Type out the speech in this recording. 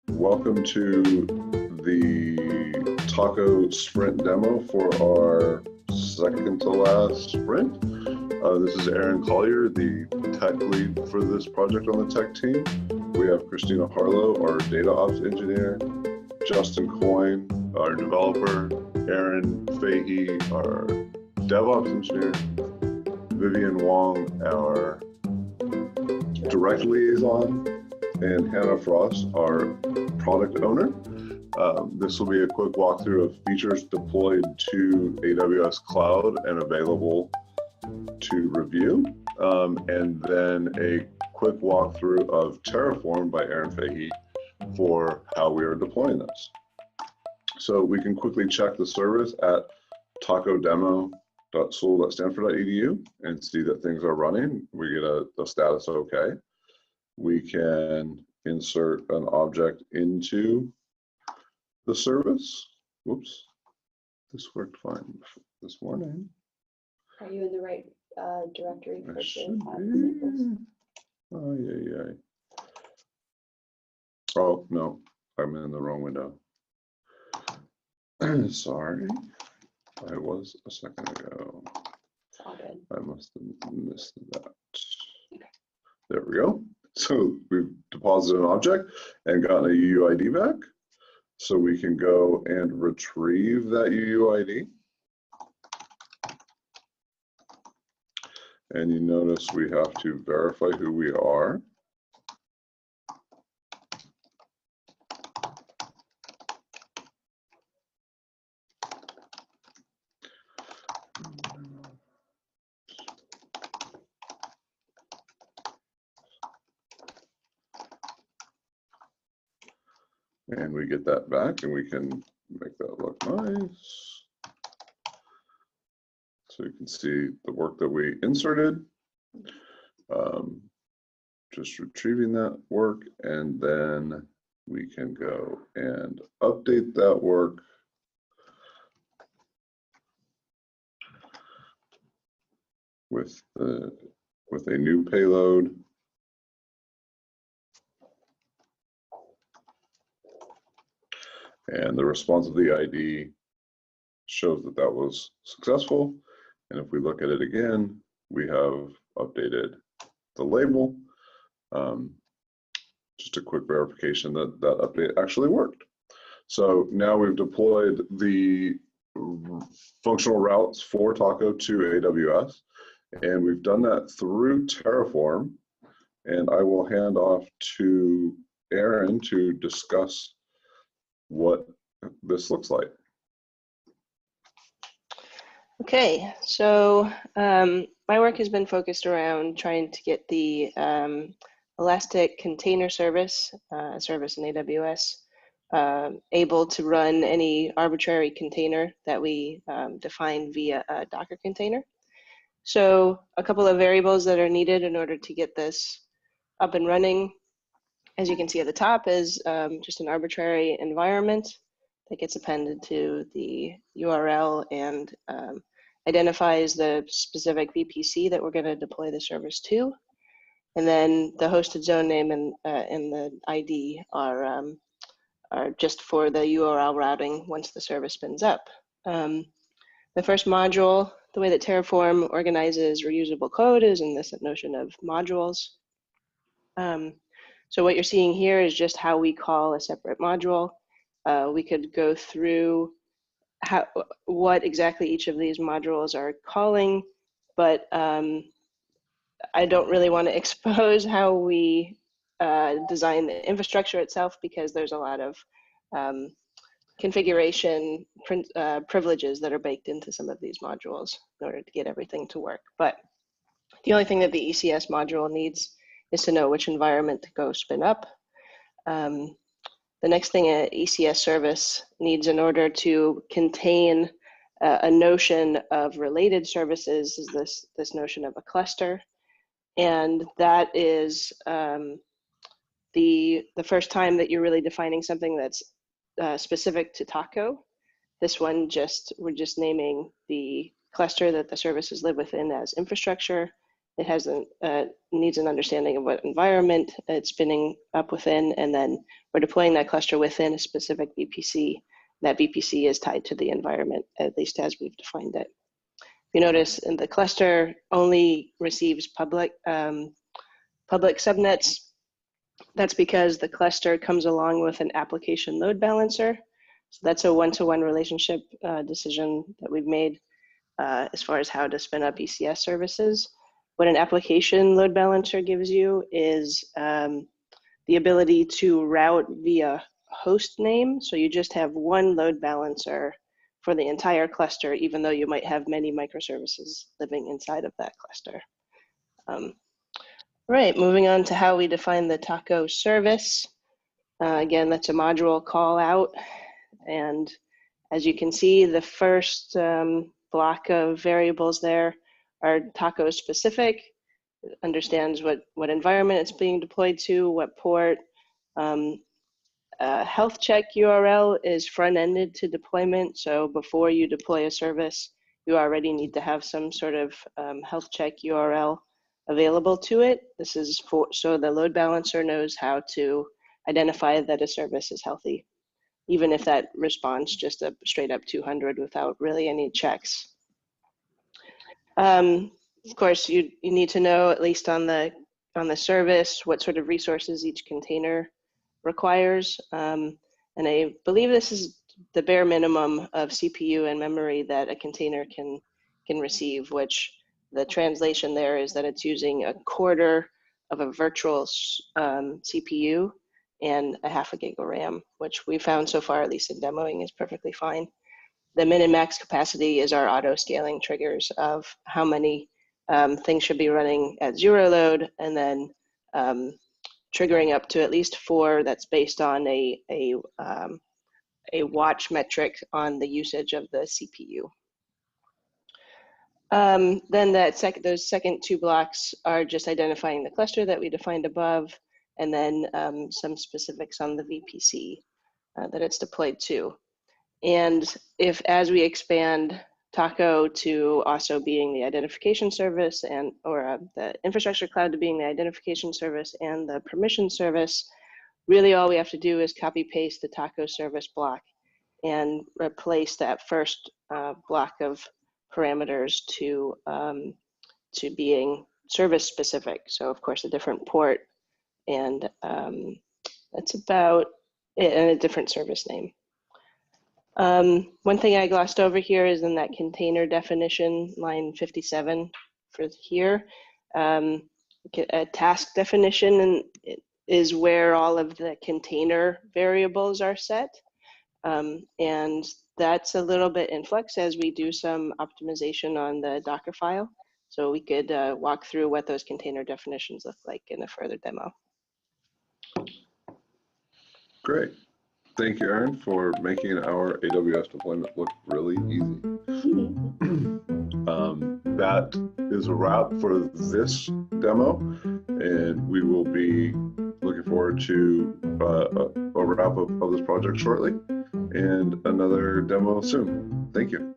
Welcome to the Taco Sprint demo for our second to last sprint. This is Aaron Collier, the tech lead for this project on the tech team. We have Christina Harlow, our data ops engineer, Justin Coyne, our developer, Aaron Fahey, our DevOps engineer, Vivian Wong, our direct liaison, and Hannah Frost, our product owner. This will be a quick walkthrough of features deployed to AWS Cloud and available to review, and then a quick walkthrough of Terraform by Aaron Fahey for how we are deploying this. So we can quickly check the service at tacodemo.soul.stanford.edu and see that things are running. We get the status okay. We can insert an object into the service. Whoops, this worked fine this morning. Are you in the right directory for Oh, yeah. Oh, no, I'm in the wrong window. Sorry, I was a second ago. It's all good. I must have missed that. Okay. There we go. So we've deposited an object and gotten a UUID back. So we can go and retrieve that UUID. And you notice we have to verify who we are. And we get that back and we can make that look nice. So you can see the work that we inserted, just retrieving that work, and then we can go and update that work with a new payload. And the response of the ID shows that that was successful. And if we look at it again, we have updated the label. Just a quick verification that that update actually worked. So now we've deployed the functional routes for Taco to AWS, and we've done that through Terraform. And I will hand off to Aaron to discuss what this looks like. Okay, so my work has been focused around trying to get the Elastic Container Service, service in AWS, able to run any arbitrary container that we define via a Docker container. So a couple of variables that are needed in order to get this up and running, as you can see at the top, is just an arbitrary environment that gets appended to the URL and identifies the specific VPC that we're going to deploy the service to. And then the hosted zone name and the ID are just for the URL routing once the service spins up. The first module, the way that Terraform organizes reusable code is in this notion of modules. So what you're seeing here is just how we call a separate module. We could go through what exactly each of these modules are calling, but I don't really want to expose how we design the infrastructure itself, because there's a lot of configuration privileges that are baked into some of these modules in order to get everything to work. But the only thing that the ECS module needs is to know which environment to go spin up. The next thing an ECS service needs in order to contain a notion of related services is this notion of a cluster. And that is the first time that you're really defining something that's specific to Taco. This one, we're just naming the cluster that the services live within as infrastructure, it has needs an understanding of what environment it's spinning up within, and then we're deploying that cluster within a specific VPC. That VPC is tied to the environment, at least as we've defined it. You notice in the cluster only receives public subnets. That's because the cluster comes along with an application load balancer. So that's a one-to-one relationship decision that we've made as far as how to spin up ECS services. What an application load balancer gives you is the ability to route via host name. So you just have one load balancer for the entire cluster, even though you might have many microservices living inside of that cluster. Right, moving on to how we define the Taco service. Again, that's a module call out. And as you can see, the first block of variables there are Taco specific. It understands what environment it's being deployed to, what port. Health check URL is front-ended to deployment. So before you deploy a service, you already need to have some sort of health check URL available to it. This is so the load balancer knows how to identify that a service is healthy, even if that responds just a straight up 200 without really any checks. Of course, you need to know, at least on the service, what sort of resources each container requires. And I believe this is the bare minimum of CPU and memory that a container can receive, which the translation there is that it's using a quarter of a virtual CPU and a half a gig of RAM, which we found so far, at least in demoing, is perfectly fine. The min and max capacity is our auto scaling triggers of how many things should be running at zero load, and then triggering up to at least 4. That's based on a watch metric on the usage of the CPU. Then those second 2 blocks are just identifying the cluster that we defined above, and then some specifics on the VPC that it's deployed to. And if, as we expand Taco to also being the identification service, and or the infrastructure cloud to being the identification service and the permission service, really all we have to do is copy paste the Taco service block and replace that first block of parameters to being service specific. So of course a different port, and that's about it, and a different service name. One thing I glossed over here is in that container definition, line 57 for here. A task definition is where all of the container variables are set. And that's a little bit in flux as we do some optimization on the Docker file. So we could walk through what those container definitions look like in a further demo. Great. Thank you, Aaron, for making our AWS deployment look really easy. That is a wrap for this demo, and we will be looking forward to a wrap up of this project shortly and another demo soon. Thank you.